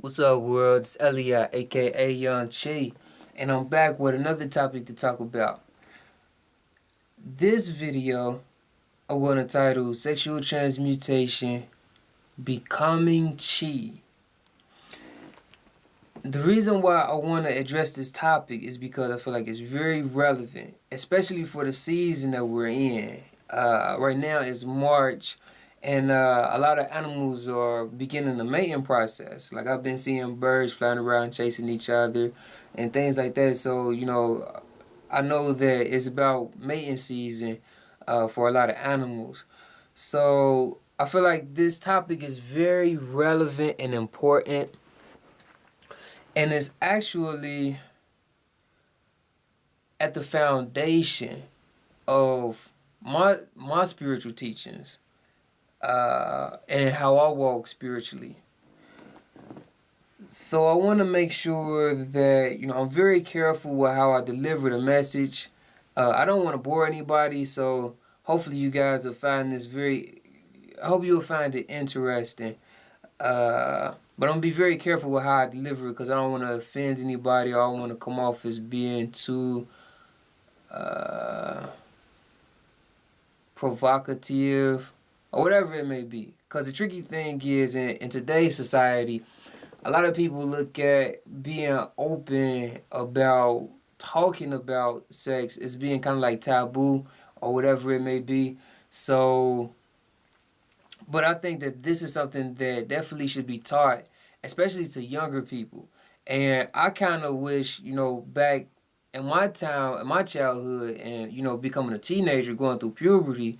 What's up, world? It's Eliyah, aka Young Chi, and I'm back with another topic to talk about. This video I want to title Sexual Transmutation Becoming Chi. The reason why I want to address this topic is because I feel like it's very relevant, especially for the season that we're in. Right now it's March, and a lot of animals are beginning the mating process. Like I've been seeing birds flying around chasing each other and things like that. So, I know that it's about mating season for a lot of animals. So I feel like this topic is very relevant and important, and it's actually at the foundation of my spiritual teachings and how I walk spiritually. So I want to make sure that I'm very careful with how I deliver the message. I don't want to bore anybody, so hopefully you guys will find this very. I hope you'll find it interesting. But I'm gonna be very careful with how I deliver it because I don't want to offend anybody. Or I don't want to come off as being too provocative or whatever it may be. Because the tricky thing is, in today's society, a lot of people look at being open about talking about sex as being kind of like taboo or whatever it may be. So, but I think that this is something that definitely should be taught, especially to younger people. And I kind of wish, back in my time, in my childhood, and becoming a teenager, going through puberty,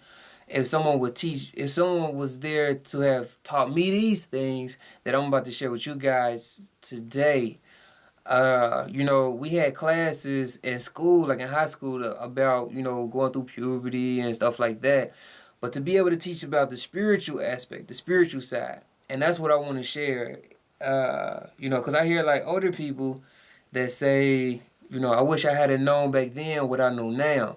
if someone was there to have taught me these things that I'm about to share with you guys today. We had classes in school, like in high school, about, going through puberty and stuff like that. But to be able to teach about the spiritual aspect, the spiritual side, and that's what I want to share. Because I hear like older people that say, I wish I had known back then what I know now.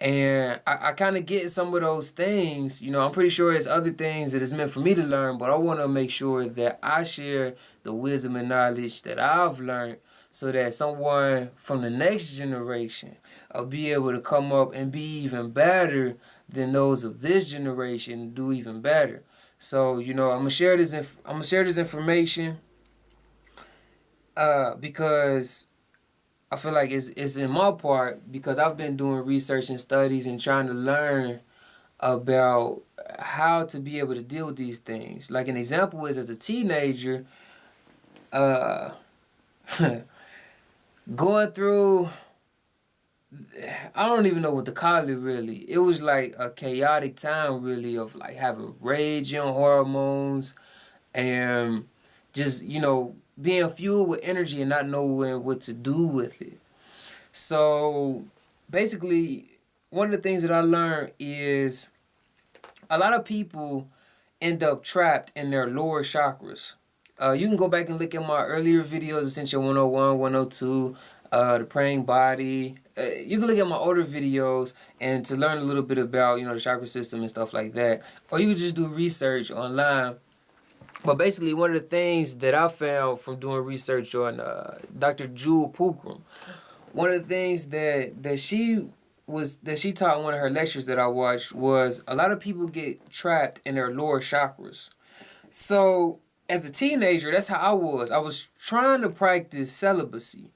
And I kind of get some of those things. I'm pretty sure there's other things that is meant for me to learn, but I want to make sure that I share the wisdom and knowledge that I've learned so that someone from the next generation will be able to come up and be even better than those of this generation, do even better. So, I'm gonna share this. I'm gonna share this information because I feel like it's in my part because I've been doing research and studies and trying to learn about how to be able to deal with these things. Like an example is as a teenager, going through, I don't even know what to call it really. It was like a chaotic time really of like having raging hormones and just, being fueled with energy and not knowing what to do with it. So basically, one of the things that I learned is a lot of people end up trapped in their lower chakras. You can go back and look at my earlier videos, Essential 101, 102, the praying body. You can look at my older videos and to learn a little bit about, the chakra system and stuff like that. Or you can just do research online. But basically, one of the things that I found from doing research on Dr. Jewel Pookrum, one of the things that she taught in one of her lectures that I watched was a lot of people get trapped in their lower chakras. So as a teenager, that's how I was. I was trying to practice celibacy.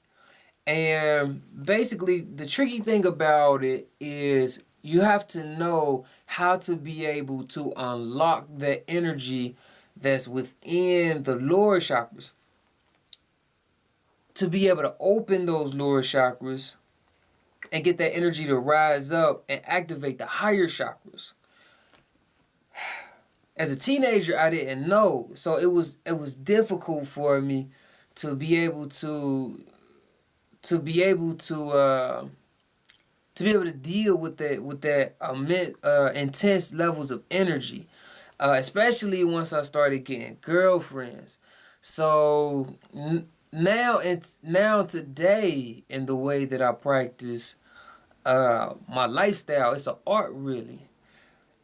And basically, the tricky thing about it is you have to know how to be able to unlock the energy that's within the lower chakras. To be able to open those lower chakras and get that energy to rise up and activate the higher chakras. As a teenager, I didn't know, so it was difficult for me to be able to deal with that intense levels of energy, especially once I started getting girlfriends. So now today, in the way that I practice my lifestyle, it's an art really,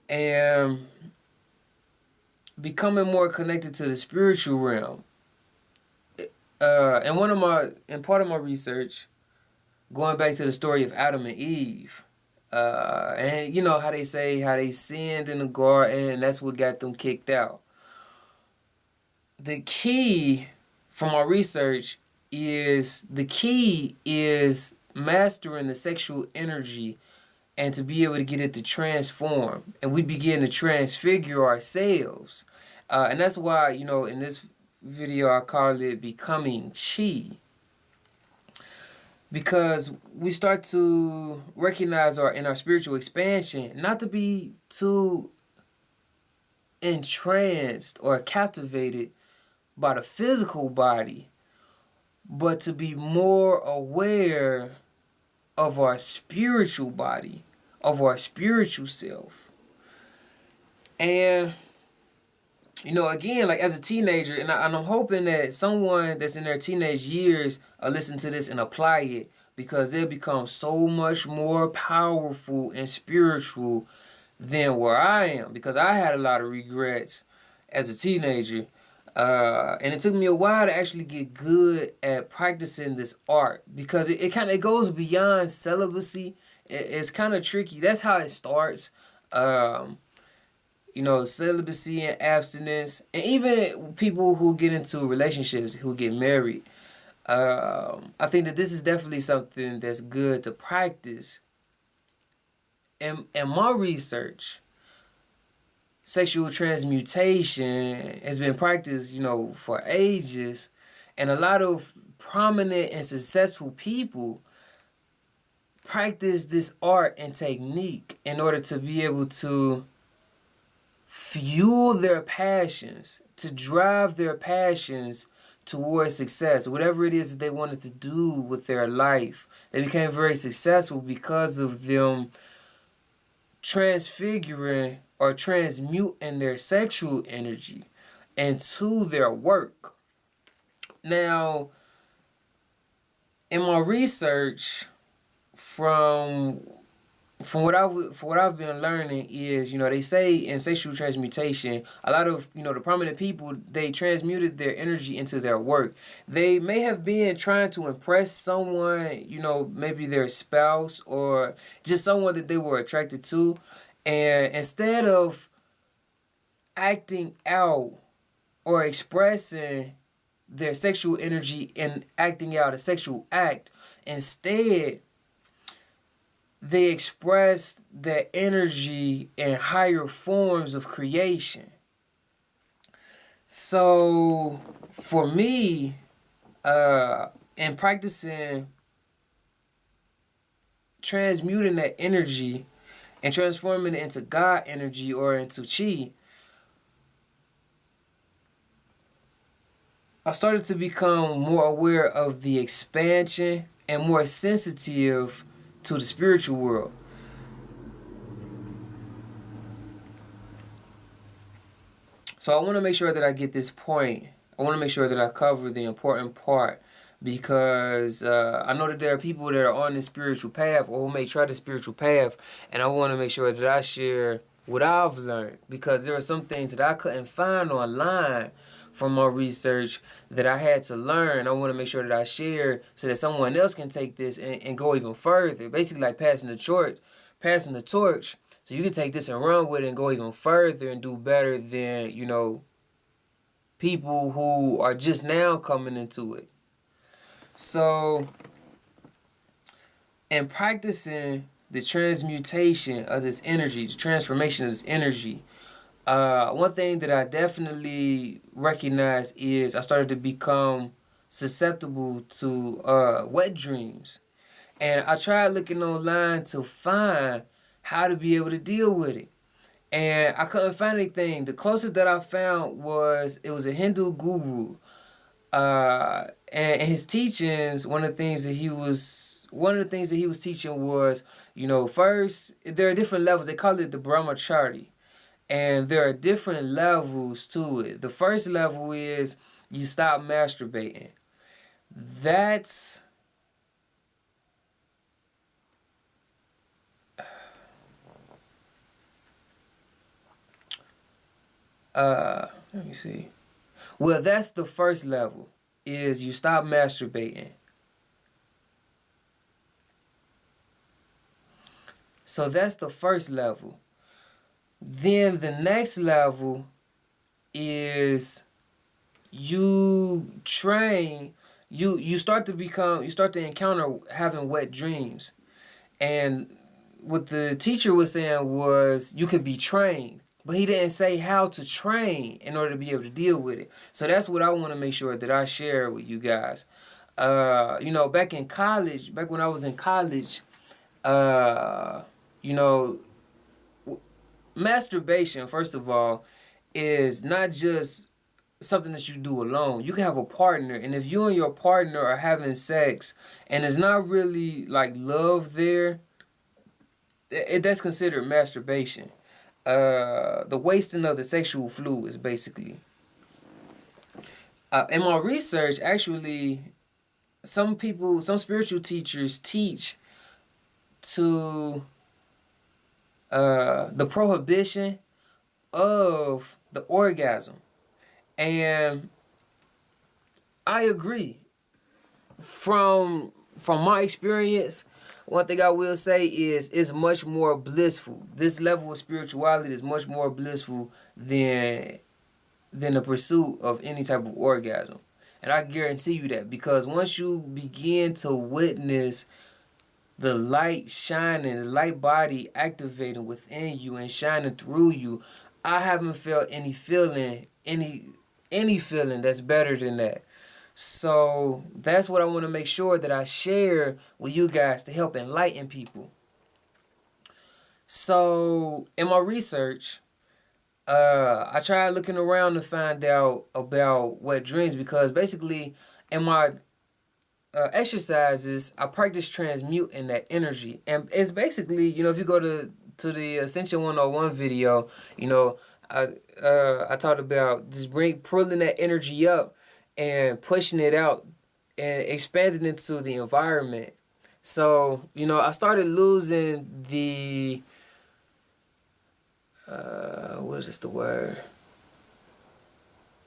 and becoming more connected to the spiritual realm. in part of my research, going back to the story of Adam and Eve, and you know how they say how they sinned in the garden, and that's what got them kicked out. The key from my research is mastering the sexual energy and to be able to get it to transform, and we begin to transfigure ourselves, and that's why in this video I call it becoming chi, because we start to recognize in our spiritual expansion not to be too entranced or captivated by the physical body, but to be more aware of our spiritual body, of our spiritual self. And again, like as a teenager, and I'm hoping that someone that's in their teenage years listen to this and apply it, because they'll become so much more powerful and spiritual than where I am, because I had a lot of regrets as a teenager. And it took me a while to actually get good at practicing this art, because it goes beyond celibacy. It's kind of tricky. That's how it starts. Celibacy and abstinence, and even people who get into relationships, who get married. I think that this is definitely something that's good to practice. In my research, sexual transmutation has been practiced, for ages, and a lot of prominent and successful people practice this art and technique in order to be able to fuel their passions, to drive their passions towards success, whatever it is that they wanted to do with their life. They became very successful because of them transfiguring or transmuting their sexual energy into their work. Now, in my research, from what I've been learning is, they say in sexual transmutation, a lot of the prominent people, they transmuted their energy into their work. They may have been trying to impress someone, maybe their spouse or just someone that they were attracted to, and instead of acting out or expressing their sexual energy and acting out a sexual act, instead they express their energy in higher forms of creation. So for me, in practicing transmuting that energy and transforming it into God energy or into chi, I started to become more aware of the expansion and more sensitive to the spiritual world. So I want to make sure that I get this point. I want to make sure that I cover the important part, because I know that there are people that are on the spiritual path or who may try the spiritual path, and I want to make sure that I share what I've learned, because there are some things that I couldn't find online from my research that I had to learn. I want to make sure that I share so that someone else can take this and go even further. Basically like passing the torch, so you can take this and run with it and go even further and do better than, people who are just now coming into it. So, in practicing the transmutation of this energy, the transformation of this energy, one thing that I definitely recognize is I started to become susceptible to wet dreams. And I tried looking online to find how to be able to deal with it. And I couldn't find anything. The closest that I found was a Hindu guru. And his teachings, one of the things that he was teaching was, first, there are different levels. They call it the brahmachari. And there are different levels to it. The first level is you stop masturbating. That's let me see. Well, that's the first level. is you stop masturbating. So that's the first level. Then the next level is you train, you start to encounter having wet dreams. And what the teacher was saying was you could be trained, but he didn't say how to train in order to be able to deal with it. So that's what I want to make sure that I share with you guys. Back in college, back when I was in college, you know, masturbation, first of all, is not just something that you do alone. You can have a partner, and if you and your partner are having sex and it's not really like love there, that's considered masturbation. The wasting of the sexual fluids, basically. In my research, actually, some spiritual teachers teach to the prohibition of the orgasm. And I agree. From my experience, one thing I will say is it's much more blissful. This level of spirituality is much more blissful than the pursuit of any type of orgasm. And I guarantee you that, because once you begin to witness the light shining, the light body activating within you and shining through you, I haven't felt any feeling that's better than that. So that's what I want to make sure that I share with you guys to help enlighten people. So in my research, I tried looking around to find out about wet dreams, because basically in my exercises, I practice transmuting that energy. And it's basically, if you go to the Ascension 101 video, I talked about just pulling that energy up and pushing it out and expanding into the environment. So, I started losing the, what is the word?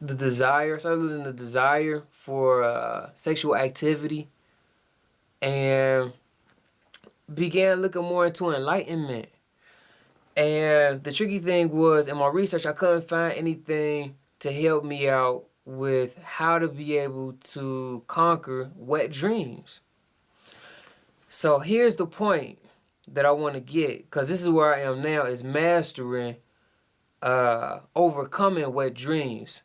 The desire. I started losing the desire for sexual activity, and began looking more into enlightenment. And the tricky thing was, in my research, I couldn't find anything to help me out with how to be able to conquer wet dreams. So here's the point that I want to get, because this is where I am now, is mastering overcoming wet dreams.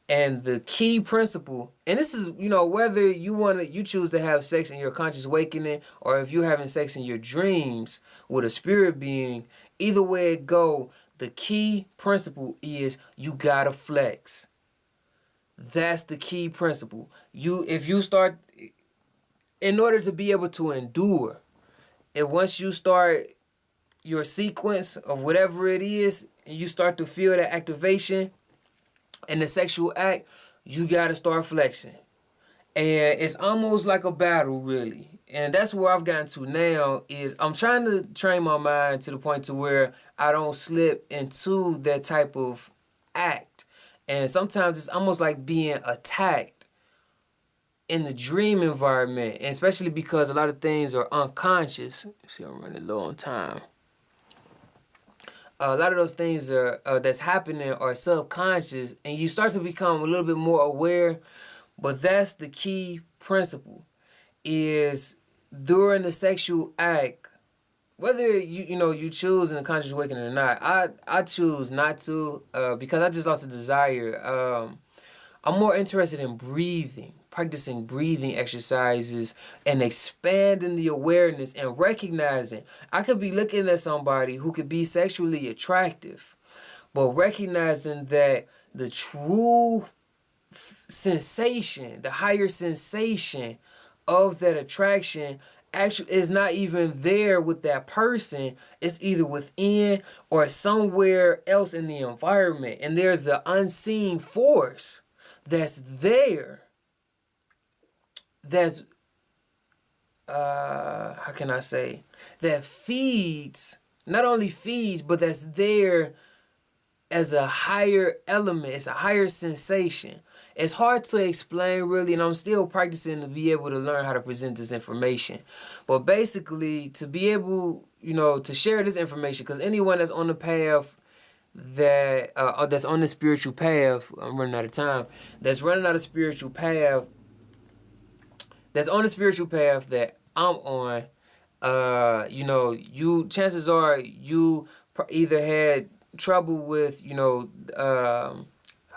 And the key principle, and this is, whether you choose to have sex in your conscious awakening, or if you're having sex in your dreams with a spirit being, either way it go, the key principle is you gotta flex. That's the key principle. If you start, in order to be able to endure, and once you start your sequence of whatever it is, and you start to feel that activation in the sexual act, you gotta start flexing. And it's almost like a battle, really. And that's where I've gotten to now, is I'm trying to train my mind to the point to where I don't slip into that type of act. And sometimes it's almost like being attacked in the dream environment, and especially because a lot of things are unconscious. See, I'm running low on time. A lot of those things are that's happening are subconscious, and you start to become a little bit more aware. But that's the key principle, is during the sexual act, whether you choose in the conscious awakening or not. I choose not to, because I just lost a desire. I'm more interested in breathing, practicing breathing exercises, and expanding the awareness and recognizing. I could be looking at somebody who could be sexually attractive, but recognizing that the true sensation, the higher sensation of that attraction actually is not even there with that person. It's either within or somewhere else in the environment. And there's an unseen force that's there. That's, how can I say? That feeds, not only feeds, but that's there as a higher element. It's a higher sensation. It's hard to explain really, and I'm still practicing to be able to learn how to present this information. But basically, to be able, to share this information, because anyone that's on the path that's on the spiritual path, I'm running out of time, that's running out of spiritual path, that's on the spiritual path that I'm on, you chances are you either had trouble with, how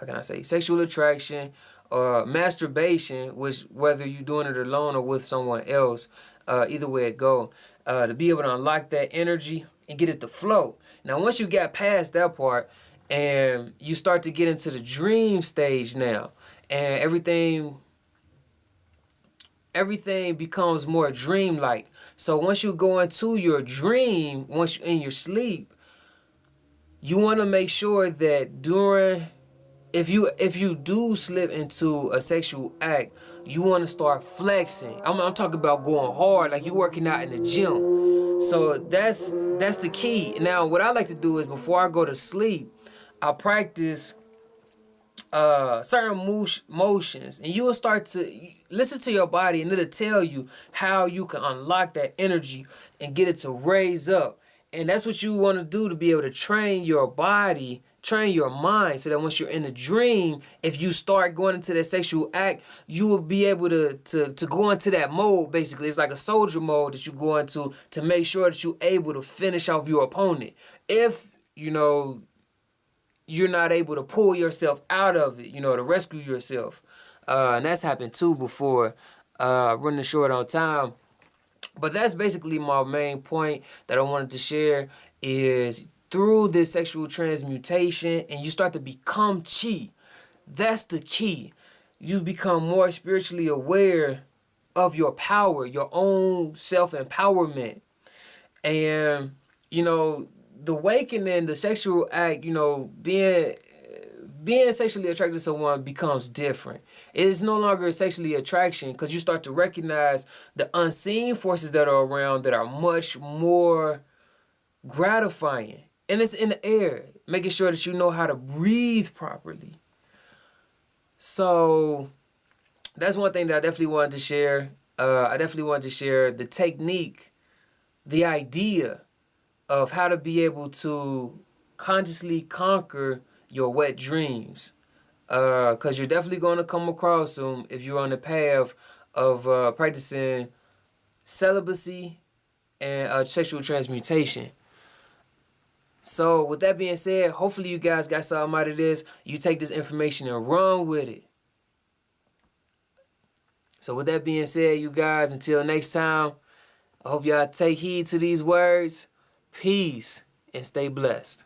can I say, sexual attraction or masturbation, which whether you're doing it alone or with someone else, either way it go, to be able to unlock that energy and get it to flow. Now, once you get past that part and you start to get into the dream stage now, and everything becomes more dreamlike. So once you go into your dream, once you're in your sleep, you want to make sure that if you do slip into a sexual act, you want to start flexing. I'm talking about going hard, like you're working out in the gym. So that's the key. Now, what I like to do is before I go to sleep, I practice certain motions, and you will start to listen to your body, and it'll tell you how you can unlock that energy and get it to raise up. And that's what you want to do, to be able to train your body, train your mind, so that once you're in a dream, if you start going into that sexual act, you will be able to go into that mode. Basically, it's like a soldier mode that you go into to make sure that you're able to finish off your opponent. If you're not able to pull yourself out of it, to rescue yourself. And that's happened too before, running short on time. But that's basically my main point that I wanted to share, is through this sexual transmutation and you start to become chi. That's the key. You become more spiritually aware of your power, your own self-empowerment. And, the awakening, the sexual act, being sexually attracted to someone becomes different. It is no longer a sexually attraction, because you start to recognize the unseen forces that are around that are much more gratifying. And it's in the air, making sure that you know how to breathe properly. So that's one thing that I definitely wanted to share. I definitely wanted to share the technique, the idea of how to be able to consciously conquer your wet dreams. Because you're definitely going to come across them if you're on the path of practicing celibacy and sexual transmutation. So with that being said, hopefully you guys got something out of this. You take this information and run with it. So with that being said, you guys, until next time, I hope y'all take heed to these words. Peace and stay blessed.